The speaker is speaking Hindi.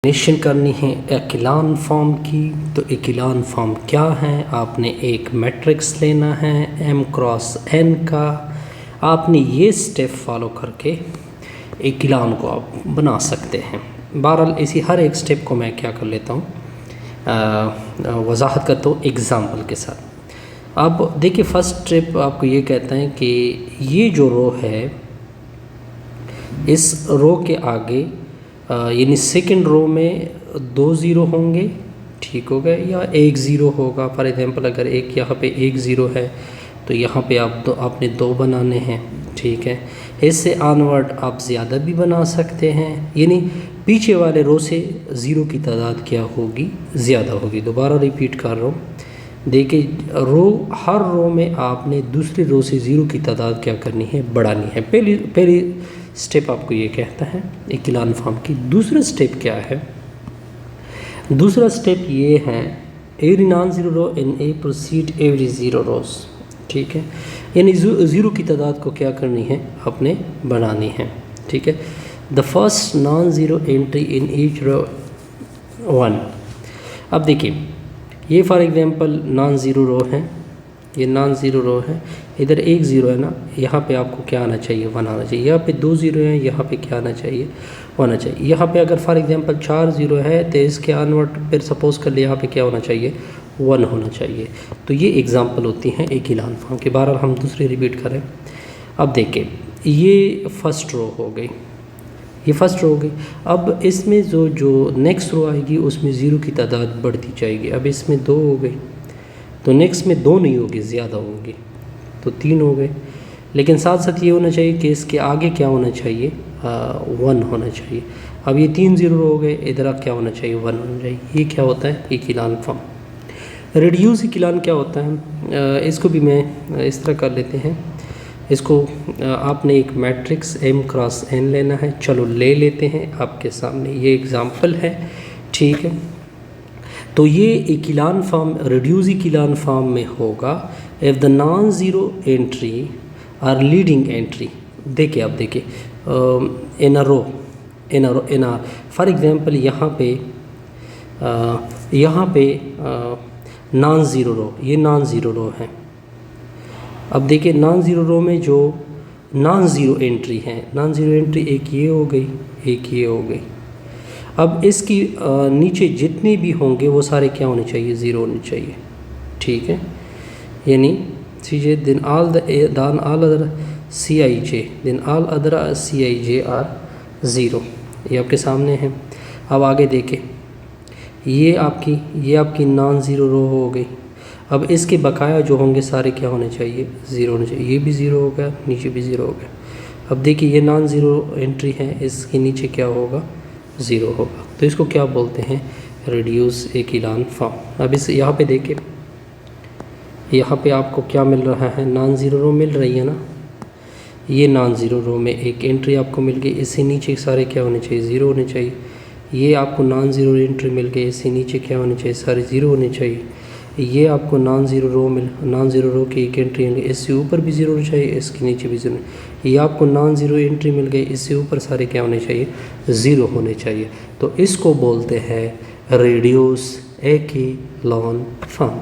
डेफिनेशन करनी है एक्लान फॉर्म की। तो एक्लान फॉर्म क्या है? आपने एक मैट्रिक्स लेना है m क्रॉस n का। आपने ये स्टेप फॉलो करके एक्लान को आप बना सकते हैं। बहरहाल इसी हर एक स्टेप को मैं क्या कर लेता हूँ, वजाहत करता हूँ एग्ज़ाम्पल के साथ। अब देखिए फर्स्ट स्टेप आपको ये कहता है कि ये जो रो है, इस रो के आगे यानी सेकंड रो में 2 ज़ीरो होंगे, ठीक हो गए, या 1 ज़ीरो होगा। फॉर एग्जांपल अगर एक यहाँ पे 1 ज़ीरो है तो यहाँ पे आपने 2 बनाने हैं, ठीक है। इससे ऑनवर्ड आप ज़्यादा भी बना सकते हैं, यानी पीछे वाले रो से ज़ीरो की तादाद क्या होगी, ज़्यादा होगी। दोबारा रिपीट कर रहा हूँ, देखिए हर रो में आपने दूसरी रो से ज़ीरो की तादाद क्या करनी है, बढ़ानी है। पहली स्टेप आपको ये कहता है एक्लान फॉर्म की। दूसरा स्टेप क्या है? दूसरा स्टेप ये है एवरी नॉन ज़ीरो रो इन ए प्रोसीड एवरी ज़ीरो रोज, ठीक है। यानी ज़ीरो की तादाद को क्या करनी है, आपने बढ़ानी है, ठीक है। The first non zero entry in each row 1। अब देखिए ये for example non zero row है, ये नॉन ज़ीरो रो है, इधर 1 ज़ीरो है ना, यहाँ पे आपको क्या आना चाहिए, 1 आना चाहिए। यहाँ पे 2 ज़ीरो है, यहाँ पे क्या आना चाहिए, 1 आना चाहिए। यहाँ पे अगर फॉर एग्जांपल 4 ज़ीरो है तो इसके ऑनवर्ड फिर सपोज़ कर ले यहाँ पे क्या होना चाहिए, 1 होना चाहिए। तो ये एग्जांपल होती हैं एक्लान फॉर्म के। बहरहाल हम दूसरी रिपीट करें। अब देखें ये फर्स्ट रो हो गई, ये फर्स्ट रो हो गई। अब इसमें जो नेक्स्ट रो आएगी उसमें ज़ीरो की तादाद बढ़ती जाएगी। अब इसमें 2 हो गई तो नेक्स्ट में 2 नहीं होगी, ज़्यादा होंगी, तो 3 हो गए। लेकिन साथ साथ ये होना चाहिए कि इसके आगे क्या होना चाहिए, 1 होना चाहिए। अब ये 3 ज़ीरो हो गए, इधर क्या होना चाहिए, 1 होना चाहिए। ये क्या होता है, एक्लान फॉर्म। रिड्यूस एक्लान क्या होता है, इसको भी मैं इस तरह कर लेते हैं। इसको आपने एक मैट्रिक्स m क्रॉस n लेना है। चलो ले लेते हैं, आपके सामने ये एग्जांपल है, ठीक है। तो ये echelon form reduce echelon form में होगा if the non zero entry are leading entry. देखिए आप देखिए इन अ फॉर एग्जांपल यहाँ पे नॉन ज़ीरो रो, ये नॉन ज़ीरो रो है। अब देखिए नॉन ज़ीरो रो में जो नॉन ज़ीरो एंट्री है, नॉन ज़ीरो एंट्री एक ये हो गई, एक ये हो गई। अब इसकी नीचे जितने भी होंगे वो सारे क्या होने चाहिए, ज़ीरो होने चाहिए, ठीक है। यानी सीजे दिन all other C I J are zero, ये आपके सामने है। अब आगे देखें, ये आपकी नॉन ज़ीरो रो हो गई। अब इसके बकाया जो होंगे सारे क्या होने चाहिए, ज़ीरो होने चाहिए। ये भी ज़ीरो हो गया, नीचे भी ज़ीरो हो गया। अब देखिए ये नॉन ज़ीरो एंट्री है, इसके नीचे क्या होगा, ज़ीरो होगा। तो इसको क्या बोलते हैं, रिड्यूस एक्लान फॉर्म। अब इस यहाँ पे देखिए, यहाँ पे आपको क्या मिल रहा है, नॉन ज़ीरो रो मिल रही है ना। ये नॉन ज़ीरो रो में एक एंट्री आपको मिल गई, इससे नीचे सारे क्या होने चाहिए, ज़ीरो होने चाहिए। ये आपको नॉन ज़ीरो एंट्री मिल गई, इससे नीचे क्या होने चाहिए, सारे ज़ीरो होने चाहिए। ये आपको नॉन ज़ीरो रो की एक एंट्री मिल गई, इससे ऊपर भी ज़ीरो होना चाहिए, इसके नीचे भी ज़ीरो। ये आपको नॉन ज़ीरो एंट्री मिल गई, इससे ऊपर सारे क्या होने चाहिए, ज़ीरो होने चाहिए। तो इसको बोलते हैं रिड्यूस एक्लान फॉर्म।